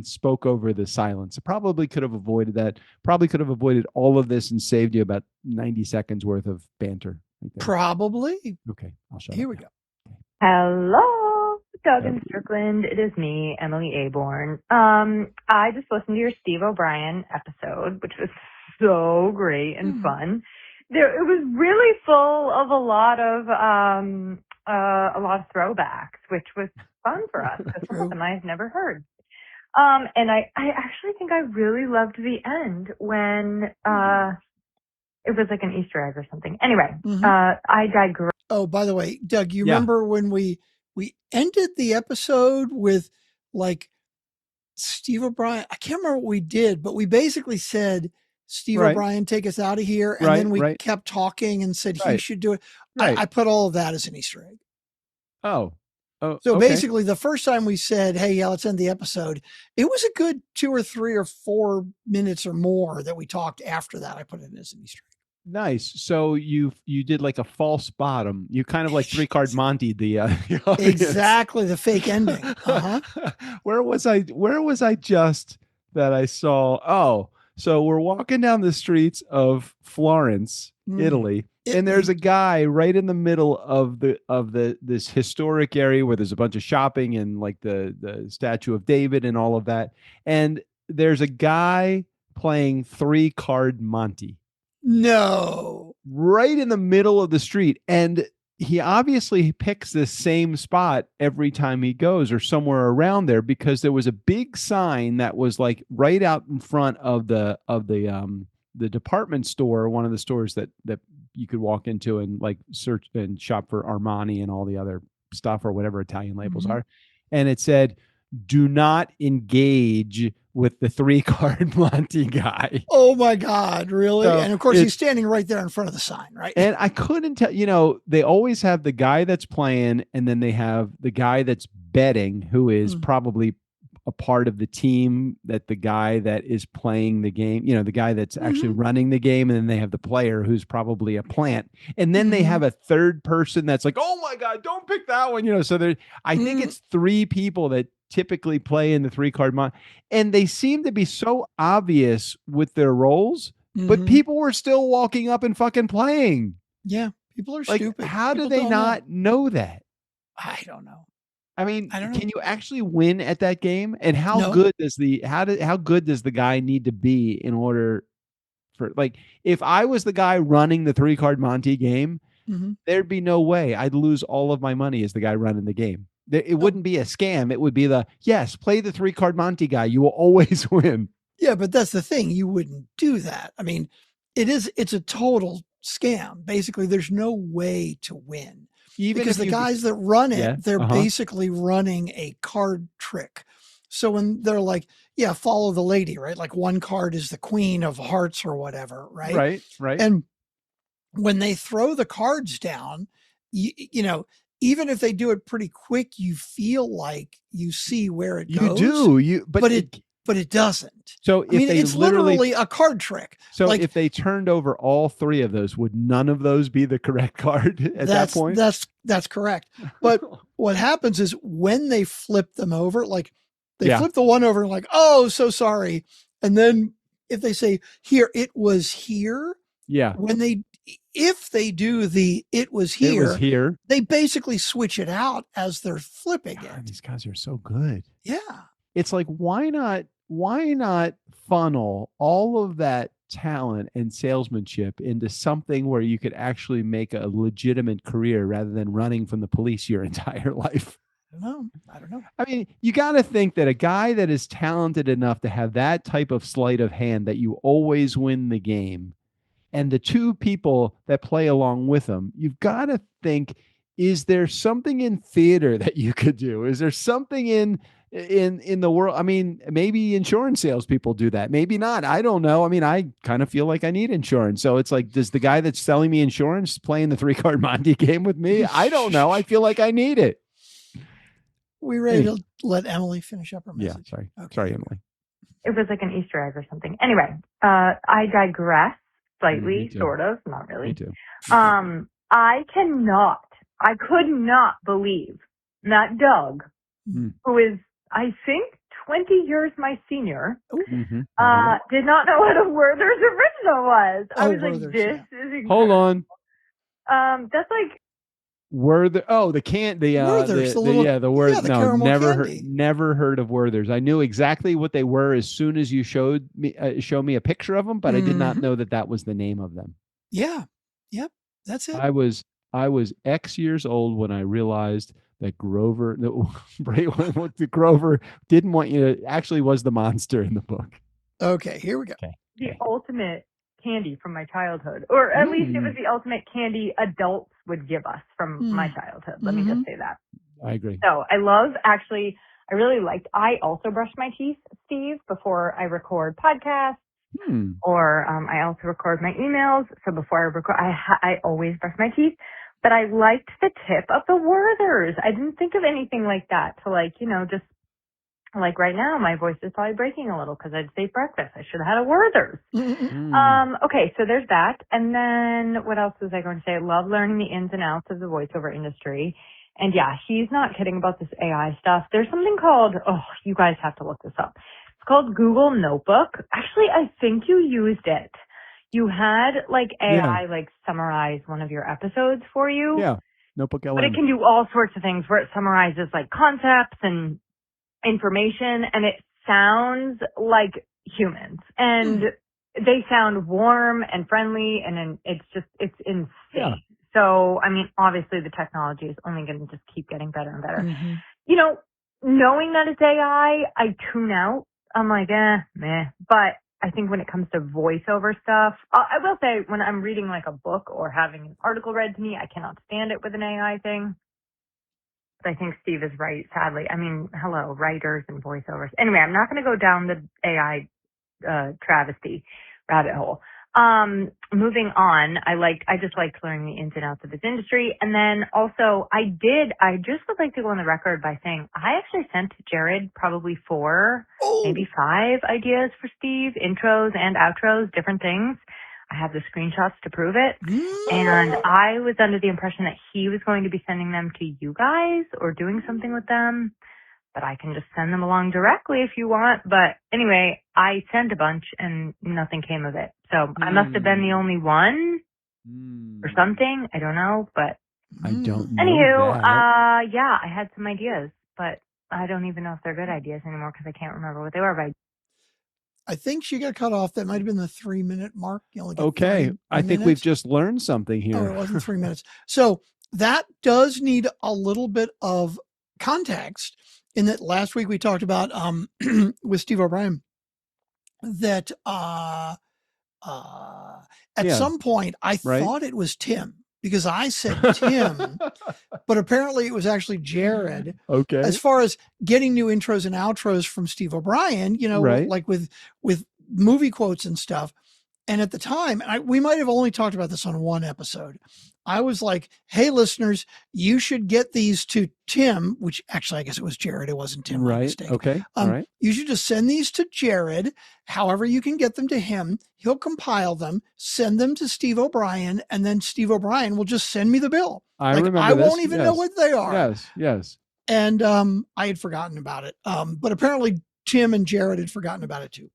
spoke over the silence. I probably could have avoided that. Probably could have avoided all of this and saved you about 90 seconds worth of banter. Right there. Probably. Okay, I'll shut Here up we now. go. Hello, Doug and Strickland. It is me, Emily Aborn. I just listened to your Steve O'Brien episode, which was so great and fun. It was really full of a lot of throwbacks, which was fun for us because some of them I've never heard. And I actually think I really loved the end when it was like an Easter egg or something. Anyway, I digress. Oh, by the way, Doug, you remember when we ended the episode with like Steve O'Brien? I can't remember what we did, but we basically said, Steve O'Brien, take us out of here. And then we kept talking and said he should do it. I put all of that as an Easter egg. Oh, so basically the first time we said, hey, yeah, let's end the episode, it was a good 2 or 3 or 4 minutes or more that we talked after that. I put it as an Easter egg. Nice. So you did like a false bottom. You kind of like 3-card Monty the exactly, the fake ending. Where was I just that I saw? Oh, so we're walking down the streets of Florence, Italy, and there's a guy right in the middle of this historic area where there's a bunch of shopping and like the Statue of David and all of that. And there's a guy playing 3-card Monty. No. Right in the middle of the street. And he obviously picks the same spot every time he goes or somewhere around there because there was a big sign that was like right out in front of the department store, one of the stores that you could walk into and like search and shop for Armani and all the other stuff or whatever Italian labels are. And it said, do not engage with the 3-card Monty guy. Oh my God, really? So and of course he's standing right there in front of the sign, right? And I couldn't tell, they always have the guy that's playing and then they have the guy that's betting who is probably a part of the team, that the guy that is playing the game, the guy that's actually running the game. And then they have the player who's probably a plant. And then they have a third person that's like, oh my God, don't pick that one. So I think it's 3 people that typically play in the 3-card Monty. And they seem to be so obvious with their roles, but people were still walking up and fucking playing. Yeah. People are like, stupid. How people do they not know that? I don't know. I mean, I don't know. Can you actually win at that game? And how good does how good does the guy need to be in order for, like, if I was the guy running the 3-card Monty game, there'd be no way. I'd lose all of my money as the guy running the game. It wouldn't be a scam. It would be play the 3-card Monty guy. You will always win. Yeah, but that's the thing. You wouldn't do that. I mean, it's a total scam. Basically, there's no way to win. Even because the guys that run it, they're basically running a card trick. So when they're like, yeah, follow the lady, right? Like one card is the queen of hearts or whatever, right? Right. And when they throw the cards down, even if they do it pretty quick, you feel like you see where it goes. You do. But but it doesn't. So I mean, it's literally a card trick. So like, if they turned over all three of those, would none of those be the correct card at that point? That's correct. But what happens is when they flip them over, like they flip the one over and like, oh, so sorry. And then if they say here, it was here. Yeah. If they do it was here, they basically switch it out as they're flipping it. These guys are so good. Yeah. It's like, why not funnel all of that talent and salesmanship into something where you could actually make a legitimate career rather than running from the police your entire life? I don't know. I mean, you got to think that a guy that is talented enough to have that type of sleight of hand that you always win the game, and the two people that play along with him, you've got to think, is there something in theater that you could do? Is there something in the world? I mean, maybe insurance salespeople do that. Maybe not. I don't know. I mean, I kind of feel like I need insurance. So it's like, does the guy that's selling me insurance play in the 3-card Monte game with me? I don't know. I feel like I need it. We ready to let Emily finish up her message? Yeah, sorry. Okay. Sorry, Emily. It was like an Easter egg or something. Anyway, I digress slightly, sort of, not really. Me too. I could not believe that Doug, who is, I think, 20 years my senior, did not know what a Werther's original was. I was like, this is incredible. Hold on. That's like Werther. Oh, Werther's, the Werther. No, never heard of Werther's. I knew exactly what they were as soon as you showed me a picture of them, but I did not know that was the name of them. Yeah. Yep. That's it. I was X years old when I realized that Grover didn't want you to actually was the monster in the book. Okay, here we go. The ultimate candy from my childhood, or at least it was the ultimate candy adults would give us from my childhood. Let me just say that. I agree. So I also brush my teeth, Steve, before I record podcasts, or I also record my emails. So before I record, I always brush my teeth. But I liked the tip of the Werther's. I didn't think of anything like that to just like right now, my voice is probably breaking a little because I'd say breakfast. I should have had a Werther's. Okay, so there's that. And then what else was I going to say? I love learning the ins and outs of the voiceover industry. And yeah, he's not kidding about this AI stuff. There's something called, you guys have to look this up. It's called Google Notebook. Actually, I think you used it. You had AI summarize one of your episodes for you. Yeah, Notebook LM. But it can do all sorts of things where it summarizes concepts and information, and it sounds like humans. And they sound warm and friendly, and it's insane. Yeah. So, I mean, obviously the technology is only going to just keep getting better and better. Knowing that it's AI, I tune out. I'm like, meh. But I think when it comes to voiceover stuff, I will say when I'm reading a book or having an article read to me, I cannot stand it with an AI thing. But I think Steve is right, sadly. I mean, hello, writers and voiceovers. Anyway, I'm not going to go down the AI travesty rabbit hole. Moving on, I just liked learning the ins and outs of this industry. And then also I just would like to go on the record by saying I actually sent Jared probably 4, maybe 5 ideas for Steve, intros and outros, different things. I have the screenshots to prove it. And I was under the impression that he was going to be sending them to you guys or doing something with them. But I can just send them along directly if you want. But anyway, I sent a bunch and nothing came of it. So I must have been the only one or something. I don't know, but I don't know. Anywho, yeah, I had some ideas, but I don't even know if they're good ideas anymore because I can't remember what they were. But I think she got cut off. That might have been the 3-minute mark. You only okay. I think we've just learned something here. Oh, it wasn't 3 minutes. So that does need a little bit of context. In that last week we talked about with Steve O'Brien that at some point I thought it was Tim because I said Tim, but apparently it was actually Jared. Okay. As far as getting new intros and outros from Steve O'Brien, like with movie quotes and stuff. And at the time, we might have only talked about this on one episode. I was like, hey, listeners, you should get these to Tim, which actually, I guess it was Jared. It wasn't Tim. My Right. mistake. Okay. All right. You should just send these to Jared. However, you can get them to him. He'll compile them, send them to Steve O'Brien, and then Steve O'Brien will just send me the bill. I remember I this. won't even know what they are. Yes. Yes. And I had forgotten about it. But apparently Tim and Jared had forgotten about it too.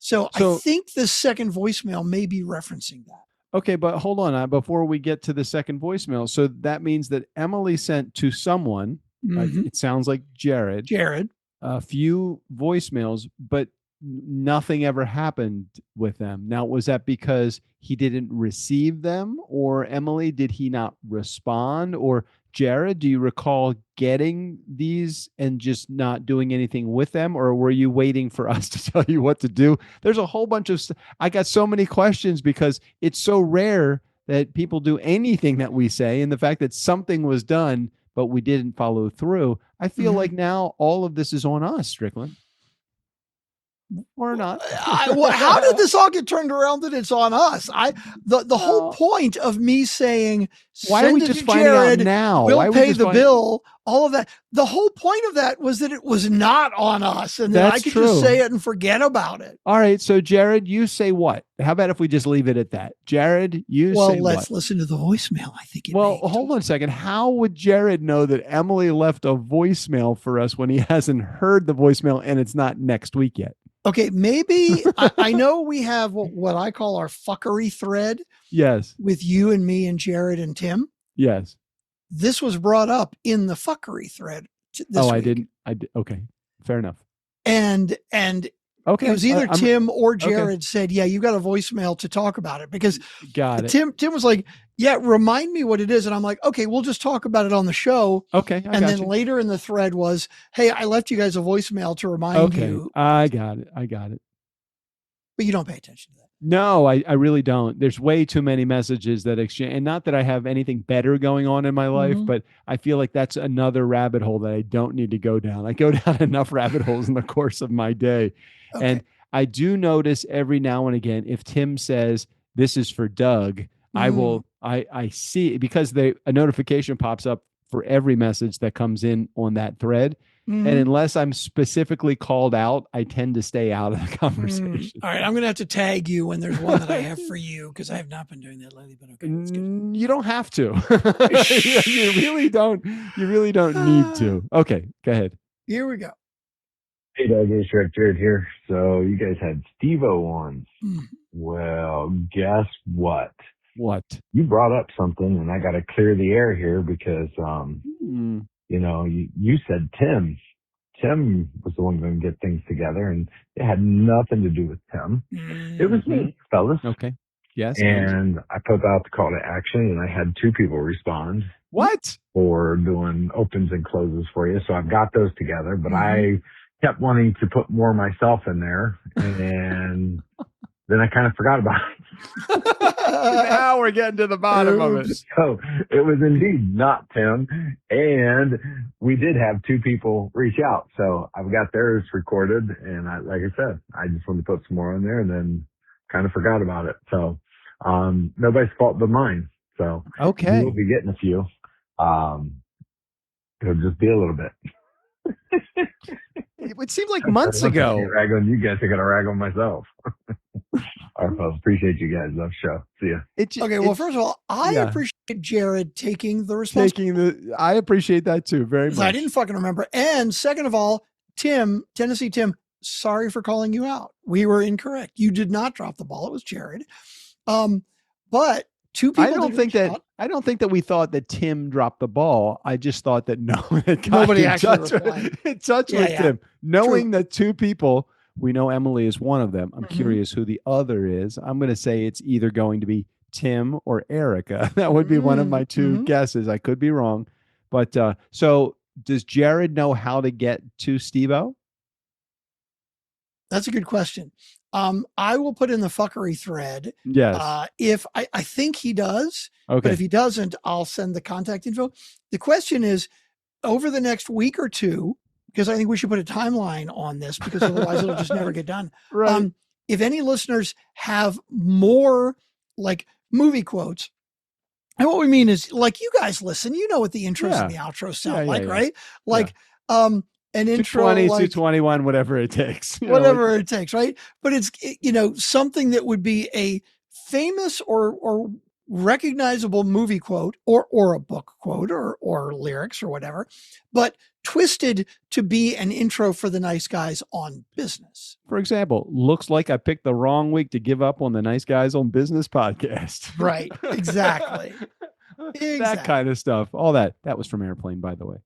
So I think the second voicemail may be referencing that. Okay, but hold on. Before we get to the second voicemail, so that means that Emily sent to someone, it sounds like Jared, a few voicemails, but nothing ever happened with them. Now, was that because he didn't receive them, or Emily, did he not respond? Or Jared, do you recall getting these and just not doing anything with them? Or were you waiting for us to tell you what to do? There's a whole bunch of I got so many questions because it's so rare that people do anything that we say. And the fact that something was done, but we didn't follow through. I feel like now all of this is on us, Strickland. Or not. How did this all get turned around that it's on us? The whole point of me saying, why are we just finding out now? We'll pay the bill, all of that. The whole point of that was that it was not on us, and that I could just say it and forget about it. All right. So Jared, you say what? How about if we just leave it at that? Jared, you say what? Well, let's listen to the voicemail. I think hold on a second. How would Jared know that Emily left a voicemail for us when he hasn't heard the voicemail and it's not next week yet? Okay, maybe I know we have what I call our fuckery thread. Yes. With you and me and Jared and Tim. Yes. This was brought up in the fuckery thread. This week. I didn't. Okay. Fair enough. And okay, it was either Tim or Jared said, yeah, you got a voicemail to talk about it, because Tim was like, yeah, remind me what it is. And I'm like, okay, we'll just talk about it on the show. Okay. And then later in the thread was, hey, I left you guys a voicemail to remind you. I got it. But you don't pay attention to that. No, I really don't. There's way too many messages that exchange, and not that I have anything better going on in my life, but I feel like that's another rabbit hole that I don't need to go down. I go down enough rabbit holes in the course of my day. Okay. And I do notice every now and again, if Tim says, this is for Doug, I see it because a notification pops up for every message that comes in on that thread. And unless I'm specifically called out, I tend to stay out of the conversation. All right. I'm going to have to tag you when there's one that I have for you, because I have not been doing that lately, but okay. You don't have to. You really don't need to. Okay. Go ahead. Here we go. Hey, Doug, it's Strick, Jared here. So you guys had Steve-O on. Well, guess what? What? You brought up something, and I got to clear the air here because, you know, you said Tim. Tim was the one going to get things together, and it had nothing to do with Tim. It was me, fellas. Okay. Yes. And I put out the call to action, and I had 2 people respond. What? For doing opens and closes for you. So I've got those together, but I kept wanting to put more myself in there, and then I kind of forgot about it. Now we're getting to the bottom of it. So it was indeed not Tim. And we did have 2 people reach out. So I've got theirs recorded. And like I said, I just wanted to put some more on there and then kind of forgot about it. So nobody's fault but mine. So okay, we'll be getting a few. It'll just be a little bit. It seemed like months ago. Rag on you guys. I got to rag on myself. All right, folks. Appreciate you guys. Love the show. See ya. Okay. Well, first of all, I appreciate Jared taking the responsibility. I appreciate that too. Very much. I didn't fucking remember. And second of all, Tennessee Tim, sorry for calling you out. We were incorrect. You did not drop the ball. It was Jared. But 2 people. I don't think that we thought that Tim dropped the ball. I just thought that nobody actually in touch with Tim. Knowing that 2 people, we know Emily is one of them. I'm curious who the other is. I'm going to say it's either going to be Tim or Erica. That would be one of my 2 guesses. I could be wrong. But so does Jared know how to get to Steve-O? That's a good question. I will put in the fuckery thread. Yes. If I think he does, but if he doesn't, I'll send the contact info. The question is, over the next week or 2, because I think we should put a timeline on this, because otherwise it'll just never get done. Right. If any listeners have more like movie quotes And what we mean is, like, you guys listen, you know what the intros Yeah. and the outros sound Yeah, like, yeah. right? Like, an intro, 220, like 221, whatever it takes. You know, whatever it takes, right? But it's, something that would be a famous or recognizable movie quote or a book quote or lyrics or whatever, but twisted to be an intro for the Nice Guys on Business. For example, looks like I picked the wrong week to give up on the Nice Guys on Business podcast. Right. Exactly. That kind of stuff. All that. That was from Airplane, by the way.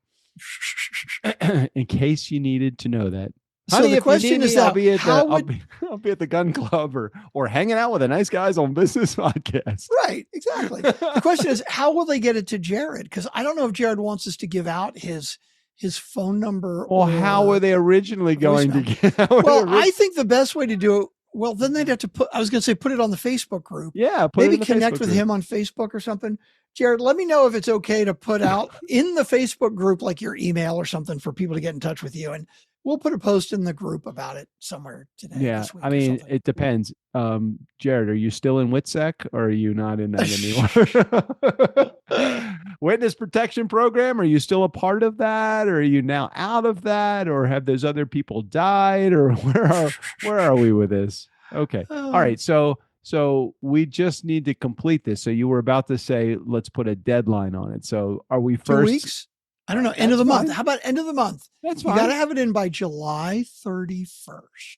In case you needed to know that. So Honey, the if you question need is me, now, I'll be at the, how I'll would, be, I'll be at the gun club or hanging out with the Nice Guys on Business podcast. right, exactly. The question is, how will they get it to Jared? Because I don't know if Jared wants us to give out his phone number. Well, how were they originally going to get? Well, I think the best way to do it, well, then they'd have to put it on the Facebook group. Yeah, maybe connect with him on Facebook or something. Jared, let me know if it's okay to put out in the Facebook group, like your email or something, for people to get in touch with you. And we'll put a post in the group about it somewhere today. Yeah, I mean, it depends. Jared, are you still in WITSEC or are you not in that anymore? Witness protection program, are you still a part of that? Or are you now out of that? Or have those other people died? Or where are we with this? Okay. All right. So we just need to complete this. So you were about to say, let's put a deadline on it. So are we 2 weeks? I don't know. End of the month. How about end of the month? That's fine. You got to have it in by July 31st.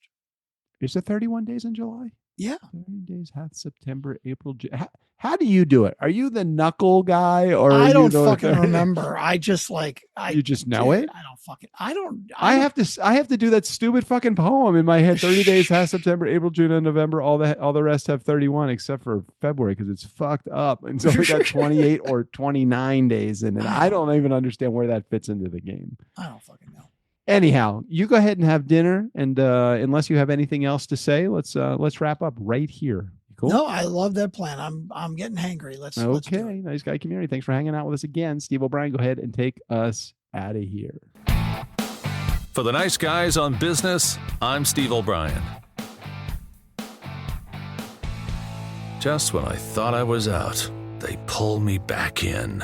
Is it 31 days in July? Yeah. 30 days, half September, April, June. How do you do it? Are you the knuckle guy or I don't fucking remember. I just you just know it? I don't fucking, I have to do that stupid fucking poem in my head. 30 days, half September, April, June, and November. All the rest have 31 except for February because it's fucked up. And so we got 28 or 29 days in it. I don't even understand where that fits into the game. I don't fucking know. Anyhow, you go ahead and have dinner, and unless you have anything else to say, let's wrap up right here. Cool. No, I love that plan. I'm getting hangry. Let's do it. Nice Guy community. Thanks for hanging out with us again. Steve O'Brien, go ahead and take us out of here. For the Nice Guys on Business, I'm Steve O'Brien. Just when I thought I was out, they pull me back in.